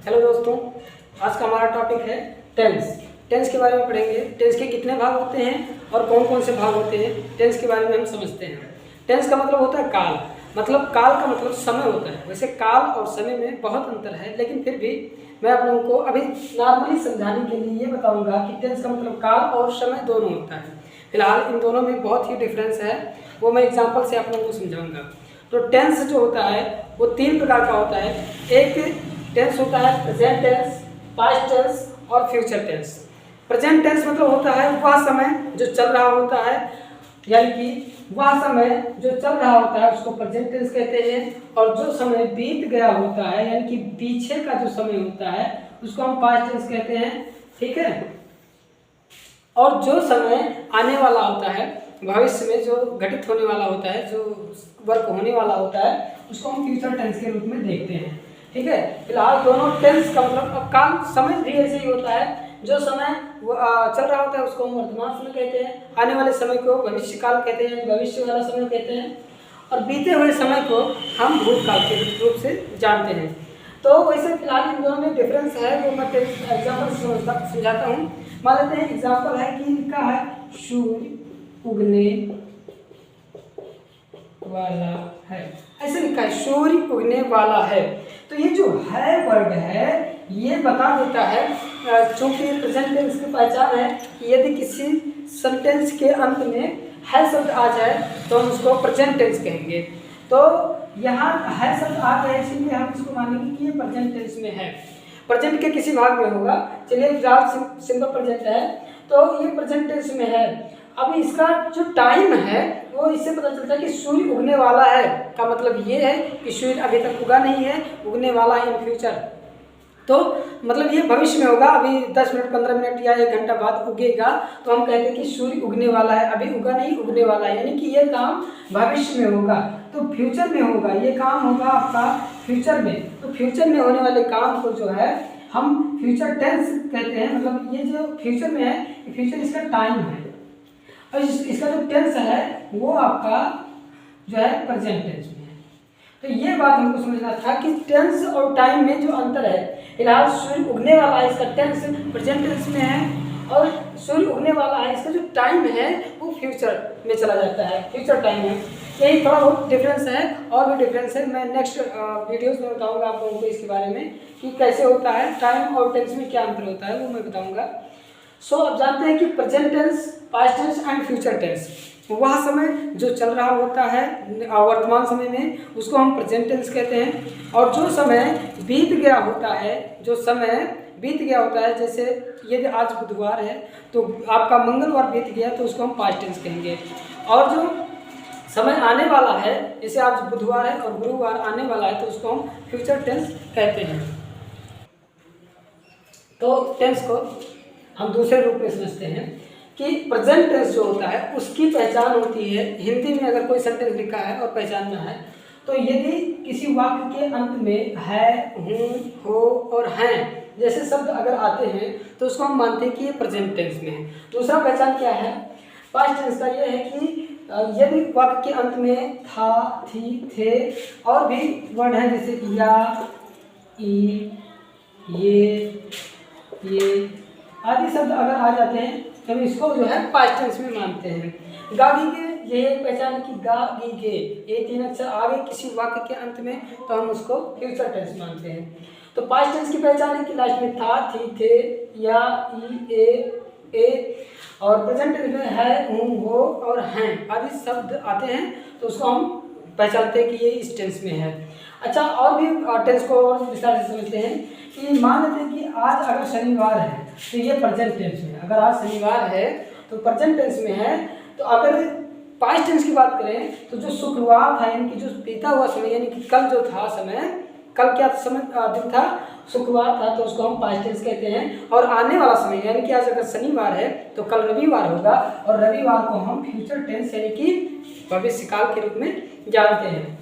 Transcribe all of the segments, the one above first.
Hello दोस्तों, आज का हमारा टॉपिक है टेंस। टेंस के बारे में पढ़ेंगे। टेंस के कितने भाग होते हैं और कौन कौन से भाग होते हैं, टेंस के बारे में हम समझते हैं। टेंस का मतलब होता है काल, मतलब काल का मतलब समय होता है। वैसे काल और समय में बहुत अंतर है, लेकिन फिर भी मैं आप लोगों को अभी नॉर्मली समझाने के लिए ये बताऊंगा कि टेंस का मतलब काल और समय दोनों होता है। फिलहाल इन दोनों में बहुत ही डिफरेंस है, वो मैं एग्जाम्पल से आप लोगों को समझाऊंगा। तो टेंस जो होता है वो 3 प्रकार का होता है। एक टेंस होता है प्रेजेंट टेंस, पास्ट टेंस और फ्यूचर टेंस। प्रेजेंट टेंस मतलब होता है वह समय जो चल रहा होता है, यानी कि वह समय जो चल रहा होता है उसको प्रेजेंट टेंस कहते हैं। और जो समय बीत गया होता है, यानी कि पीछे का जो समय होता है, उसको हम पास्ट टेंस कहते हैं। ठीक है। और जो समय आने वाला होता है, भविष्य में जो घटित होने वाला होता है, जो वर्क होने वाला होता है, उसको हम फ्यूचर टेंस के रूप में देखते हैं। ठीक है। फिलहाल दोनों टेंस का मतलब काल समय भी ऐसे ही होता है। जो समय चल रहा होता है उसको हम वर्तमान समय कहते हैं, आने वाले समय को भविष्य काल कहते हैं, भविष्य वाला समय कहते हैं, और बीते हुए समय को हम भूतकाल के रूप से जानते हैं। तो वैसे फिलहाल इन दोनों में डिफरेंस है, वो मैं एग्जाम्पल समझाता हूँ। मान लेते हैं एग्जाम्पल है कि इनका है सूर्य उगने वाला है, ऐसे लिखा है सूर्य उगने वाला है। तो ये जो है वर्ड है ये बता देता है, चूंकि प्रेजेंट टेंस की पहचान है कि यदि किसी सेंटेंस के अंत में है शब्द आ जाए तो हम उसको प्रेजेंट टेंस कहेंगे। तो यहाँ है शब्द आ गया, इसलिए हम इसको मानेंगे कि ये प्रेजेंट टेंस में है। प्रेजेंट के किसी भाग में होगा। चलिए फिलहाल सिंपल प्रेजेंट है तो ये प्रेजेंट टेंस में है। अब इसका जो टाइम है वो इससे पता चलता है कि सूर्य उगने वाला है, का मतलब ये है कि सूर्य अभी तक उगा नहीं है, उगने वाला है इन फ्यूचर। तो मतलब ये भविष्य में होगा, अभी 10 मिनट 15 मिनट या 1 घंटा बाद उगेगा। तो हम कहते हैं कि सूर्य उगने वाला है, अभी उगा नहीं, उगने वाला है, यानी कि ये काम भविष्य में होगा। तो फ्यूचर में होगा, ये काम होगा आपका फ्यूचर में। तो फ्यूचर में होने वाले काम को जो है हम फ्यूचर टेंस कहते हैं। मतलब ये जो फ्यूचर में है, फ्यूचर इसका टाइम है, और इसका जो टेंस है वो आपका जो है प्रेजेंट टेंस में है। तो ये बात हमको समझना था कि टेंस और टाइम में जो अंतर है। फिलहाल सूर्य उगने वाला है, इसका टेंस प्रेजेंट टेंस में है, और सूर्य उगने वाला है, इसका जो टाइम है वो फ्यूचर में चला जाता है, फ्यूचर टाइम है। यही थोड़ा बहुत डिफरेंस है, और भी डिफरेंस है। मैं नेक्स्ट वीडियोस में बताऊंगा आप लोगों को इसके बारे में कि कैसे होता है टाइम और टेंस में क्या अंतर होता है, वो मैं बताऊंगा। सो अब जानते हैं कि present tense, past tense and future tense, वह समय जो चल रहा होता है वर्तमान समय में, उसको हम प्रेजेंट टेंस कहते हैं। और जो समय बीत गया होता है, जो समय बीत गया होता है, जैसे यदि आज बुधवार है तो आपका मंगलवार बीत गया तो उसको हम पास्ट टेंस कहेंगे। और जो समय आने वाला है, जैसे आज बुधवार है और गुरुवार आने वाला है, तो उसको हम फ्यूचर टेंस कहते हैं। तो टेंस को हम दूसरे रूप में समझते हैं कि प्रेजेंट टेंस जो होता है उसकी पहचान होती है। हिंदी में अगर कोई सेंटेंस लिखा है और पहचानना है, तो यदि किसी वाक्य के अंत में है, हूँ, हो और हैं जैसे शब्द अगर आते हैं तो उसको हम मानते हैं कि ये प्रेजेंट टेंस में है। दूसरा पहचान क्या है पास्ट टेंस का, ये है कि यदि वाक्य के अंत में था, थी, थे और भी वर्ड हैं जैसे या, ई, ये आदि शब्द अगर आ जाते हैं तो हम इसको जो है पास्ट टेंस में मानते हैं। गा गी गे, ये एक पहचान है कि गा गी गे, ये 3 अक्षर आ गए किसी वाक्य के अंत में तो हम उसको फ्यूचर टेंस मानते हैं। तो पास्ट टेंस की पहचान है कि लास्ट में था, थी, थे, या, ई, ए और प्रेजेंट टेंस में है, हूँ, हो और हैं आदि शब्द आते हैं, तो उसको हम पहचानते हैं कि ये इस टेंस में है। अच्छा, और भी टेंस को और विस्तार से समझते हैं कि मान लेते हैं कि आज अगर शनिवार है तो ये प्रेजेंट टेंस में है। अगर आज शनिवार है तो प्रेजेंट टेंस में है। तो अगर पास्ट टेंस की बात करें तो जो शुक्रवार था, यानी कि जो बीता हुआ समय, यानी कि कल जो था समय, कल क्या समय दिन था, शुक्रवार था, तो उसको हम पास्ट टेंस कहते हैं। और आने वाला समय यानी कि आज अगर शनिवार है तो कल रविवार होगा, और रविवार को हम फ्यूचर टेंस यानी कि भविष्यकाल के रूप में जानते हैं।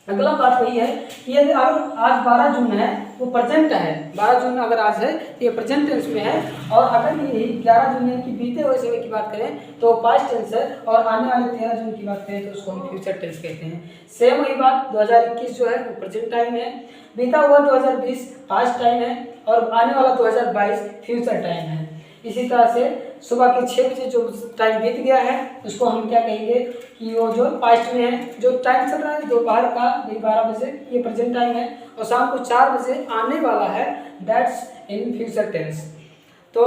अगला बात वही है कि यदि आज 12 जून है वो प्रेजेंट है। 12 जून अगर आज है तो ये प्रेजेंट टेंस में है, और अगर ये 11 जून यानी कि बीते हुए समय की बात करें तो पास्ट टेंस है, और आने वाले 13 जून की बात करें तो उसको हम फ्यूचर टेंस कहते हैं। सेम वही बात 2021 जो है वो प्रेजेंट टाइम है, बीता हुआ 2020 पास्ट टाइम है, और आने वाला 2022 फ्यूचर टाइम है। इसी तरह से सुबह के 6 बजे जो टाइम बीत गया है उसको हम क्या कहेंगे कि वो जो पास्ट में है। जो टाइम चल रहा है दोपहर का 12 बजे ये प्रेजेंट टाइम है, और शाम को 4 बजे आने वाला है, दैट्स इन फ्यूचर टेंस। तो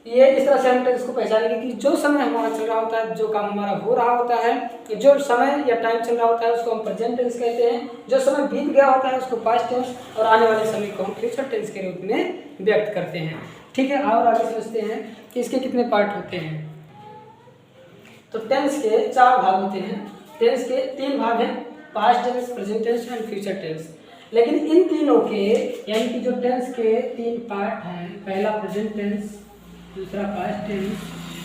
ये इस तरह से हम टेंस को पहचानेंगे कि जो समय हमारा चल रहा होता है, जो काम हमारा हो रहा होता है, जो समय या टाइम चल रहा होता है उसको हम प्रेजेंट टेंस कहते हैं। जो समय बीत गया होता है उसको पास्ट टेंस, और आने वाले समय को हम फ्यूचर टेंस के रूप में व्यक्त करते हैं। ठीक है, और आगे समझते हैं कि इसके कितने पार्ट होते हैं। तो टेंस के 4 भाग होते हैं। टेंस के 3 भाग हैं, past tense, present tense and future tense. लेकिन इन तीनों के यानी कि जो टेंस के 3 पार्ट हैं, पहला प्रेजेंट टेंस, दूसरा पास्ट टेंस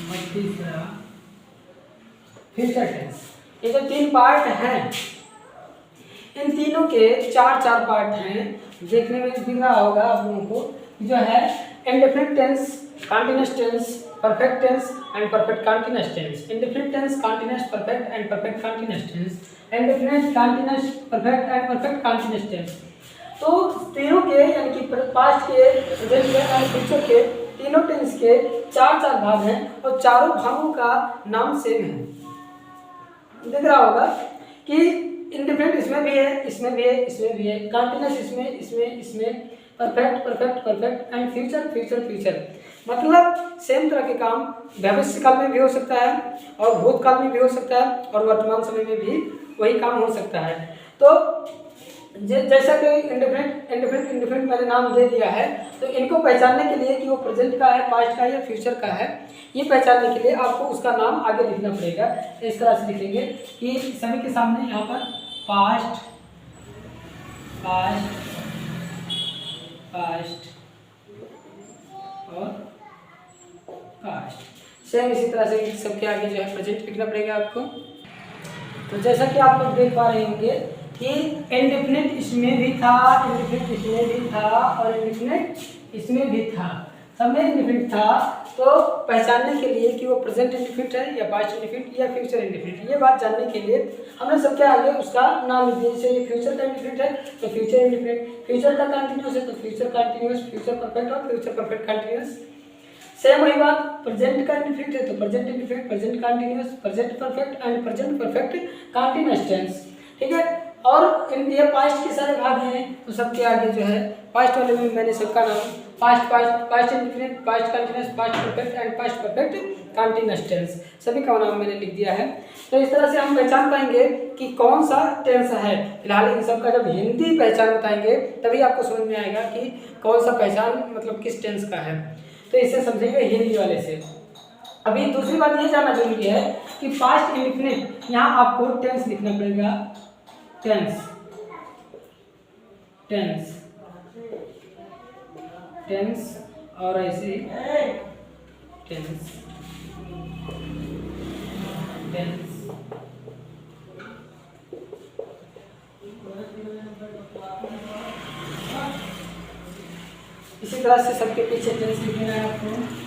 और तीसरा फ्यूचर टेंस, ये जो 3 पार्ट हैं इन तीनों के 4 पार्ट हैं। देखने में दिख रहा होगा आप लोगों को, जो है indefinite tense, continuous tense, perfect tense and perfect continuous tense. Indefinite tense, continuous, perfect and perfect continuous tense. Indefinite, continuous, perfect and perfect continuous tense. तो तीनों के यानी कि पास्ट के, प्रेजेंट के एंड फ्यूचर के तीनों टेंस के 4 भाग हैं, और चारों भागों का नाम सेम है। दिख रहा होगा कि इंडेफिनिट इसमें भी है, इसमें भी है, इसमें भी है, कंटीन्यूअस इसमें, इसमें, इसमें, perfect, perfect, perfect and future, future, future. मतलब सेम तरह के काम भविष्य काल में भी हो सकता है, और भूतकाल में भी हो सकता है, और वर्तमान समय में भी वही काम हो सकता है। तो जैसा कि इंडेफिनिट मैंने नाम दे दिया है, तो इनको पहचानने के लिए कि वो प्रेजेंट का है, पास्ट का है या फ्यूचर का है, ये पहचानने के लिए आपको उसका नाम आगे लिखना पड़ेगा। इस तरह से लिखेंगे कि सभी के सामने यहाँ पर पास्ट, पास्ट, पास्ट और पास्ट। सेम इसी तरह से सबके आगे जो है प्रेजेंट लिखना पड़ेगा आपको। तो जैसा कि आप लोग देख पा रहे होंगे कि इंडेफिनिट इसमें भी था, इंडेफिनिट इसमें भी था, और इंडेफिनिट इसमें भी था, सब में इंडेफिनिट था। तो पहचानने के लिए कि वो प्रेजेंट इंडेफिनिट है या पास्ट इंडेफिनिट या फ्यूचर इंडेफिनिट, ये बात जानने के लिए हमने सबके आगे उसका नाम लिख दिया। जैसे ये फ्यूचर का इंडेफिनिट है तो फ्यूचर इंडेफिनिट, फ्यूचर का कंटिन्यूअस है तो फ्यूचर कंटिन्यूअस, फ्यूचर परफेक्ट और फ्यूचर परफेक्ट कंटिन्यूअस। सेम वही बात प्रेजेंट का इंडेफिनिट है तो present indefinite, present continuous, present perfect and present perfect continuous tense. ठीक है, और ये पास्ट के सारे भाग हैं, तो सबके आगे जो है पास्ट वाले में मैंने सबका नाम past, past, past indefinite, past continuous, past perfect and past perfect continuous tense, सभी का नाम मैंने लिख दिया है। तो इस तरह से हम पहचान पाएंगे कि कौन सा टेंस है। फिलहाल इन सब का जब हिंदी पहचान बताएंगे तभी आपको समझ में आएगा कि कौन सा पहचान मतलब किस टेंस का है। तो इसे समझेंगे हिंदी वाले से। अभी दूसरी बात ये जानना जरूरी है कि पास्ट इंडेफिनिट, यहाँ आपको टेंस लिखना पड़ेगा, टेंस, टेंस, टेंस, और ऐसे टेंस, टेंस। इसी तरह से सबके पीछे टेंस लिखना है आपको।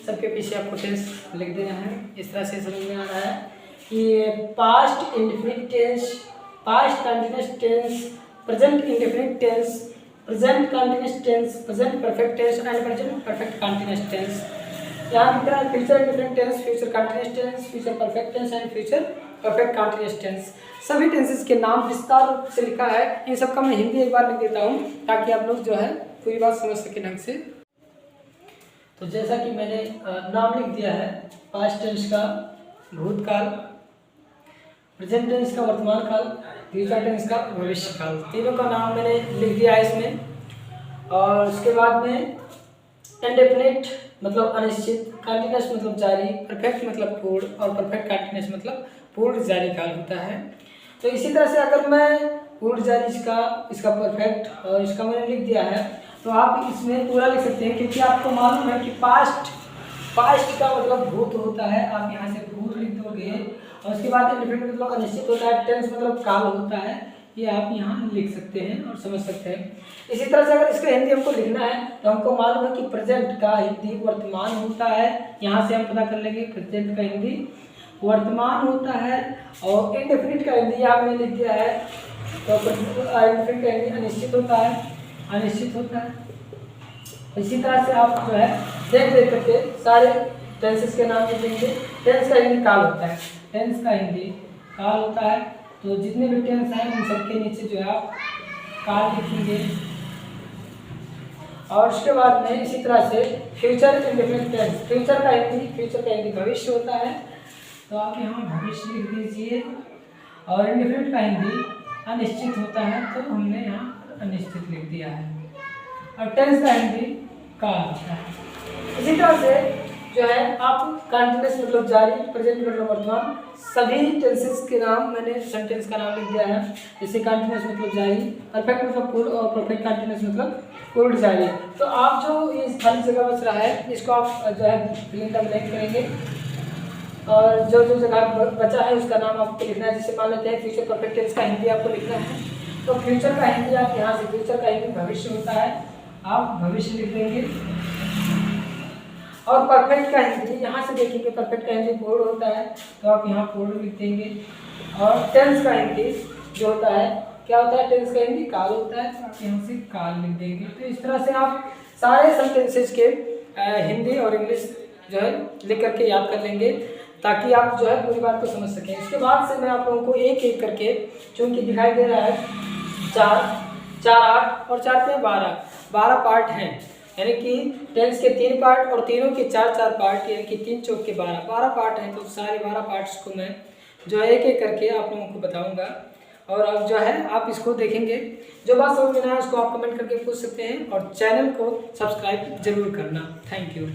सबके पीछे आपको टेंस लिख देना है। इस तरह से समझ में आ रहा है कि past indefinite tense, past continuous tense, present indefinite tense, present continuous tense, present perfect tense and present perfect continuous tense. यहाँ की तरह future indefinite tense, future continuous tense, future perfect tense and future perfect continuous tense, सभी tenses के नाम विस्तार रूप से लिखा है। इन सब का मैं हिंदी एक बार लिख देता हूँ ताकि आप लोग जो है पूरी बात समझ सके ढंग से। तो जैसा कि मैंने नाम लिख दिया है, पास्ट टेंस का भूतकाल, प्रेजेंट टेंस का वर्तमान काल, फ्यूचर टेंस का भविष्य काल, तीनों का नाम मैंने लिख दिया है इसमें। और उसके बाद में इंडेफिनिट मतलब अनिश्चित, कंटिन्यूअस मतलब जारी, परफेक्ट मतलब पूर्ण, और परफेक्ट कंटिन्यूअस मतलब पूर्ण जारी काल होता है। तो इसी तरह से अगर मैं पूर्ण जारी इसका परफेक्ट और इसका मैंने लिख दिया है, तो आप इसमें पूरा लिख सकते हैं, क्योंकि आपको मालूम है कि पास्ट पास्ट का मतलब भूत होता है, आप यहाँ से भूत लिख दोगे। और उसके बाद इंडेफिनिट मतलब अनिश्चित होता है, टेंस मतलब काल होता है, ये आप यहाँ लिख सकते हैं और समझ सकते हैं। इसी तरह से अगर इसका हिंदी हमको लिखना है तो हमको मालूम है कि प्रेजेंट का हिंदी वर्तमान होता है, यहाँ से हम पता कर लेंगे प्रेजेंट का हिंदी वर्तमान होता है। और इंडेफिनिट का हिंदी यहाँ मैंने लिख दिया है, तो इंडेफिनिट का हिंदी अनिश्चित होता है, अनिश्चित होता है। इसी तरह से आप जो है देख करके सारे टेंसेस के नाम लिख देंगे। टेंस का हिंदी काल होता है, टेंस का हिंदी काल होता है, तो जितने भी टेंस हैं उन सबके नीचे जो है आप काल लिखेंगे। और उसके बाद में इसी तरह से फ्यूचर इंडेफिनिट टेंस, फ्यूचर का हिंदी भविष्य होता है, तो आप यहाँ भविष्य लिख दीजिए। और इंडेफिनिट का हिंदी अनिश्चित होता है, तो हमने यहाँ अनिश्चित लिख दिया है। और टेंस का हिंदी काल होता है। इसी तरह से जो है आप कंटिन्यूस मतलब जारी, प्रेजेंट मतलब वर्तमान, सभी टेंसेस के नाम मैंने सेंटेंस का नाम लिख दिया है। जैसे कंटिन्यूस मतलब जारी, परफेक्ट मतलब पूर्ण, और परफेक्ट कंटिन्यूस मतलब पूर्ण जारी। तो आप जो ये खाली जगह बच रहा है इसको आप जो है फिल इन द ब्लैंक करेंगे, और जो जो जगह बचा है उसका नाम आपको लिखना है। जैसे मान लेते हैं फ्यूचर परफेक्ट टेंस का हिंदी आपको लिखना है, तो फ्यूचर का हिंदी आप यहाँ से, फ्यूचर का हिंदी भविष्य होता है, आप भविष्य लिख देंगे। और परफेक्ट का हिंदी यहाँ से देखेंगे, परफेक्ट का हिंदी पूर्ण होता है, तो आप यहाँ पूर्ण लिख देंगे। और टेंस का हिंदी जो होता है क्या होता है, टेंस का हिंदी काल होता है, तो आप यहाँ से काल लिख देंगे। तो इस तरह से आप सारे सेंटेंसेस के हिंदी और इंग्लिश जो है लिख करके याद कर लेंगे, ताकि आप जो है पूरी बात को समझ सकें। इसके बाद से मैं आप लोगों को एक एक करके, चूँकि दिखाई दे रहा है 4, 8 और 4 से 12 पार्ट हैं, यानी कि टेंस के 3 पार्ट और तीनों के 4 पार्ट, यानी कि 3 चौक के 12 पार्ट हैं। तो सारे 12 पार्ट्स को मैं जो है एक एक करके आप लोगों को बताऊंगा, और अब जो है आप इसको देखेंगे। जो बात समझ में ना है उसको आप कमेंट करके पूछ सकते हैं, और चैनल को सब्सक्राइब जरूर करना। Thank you.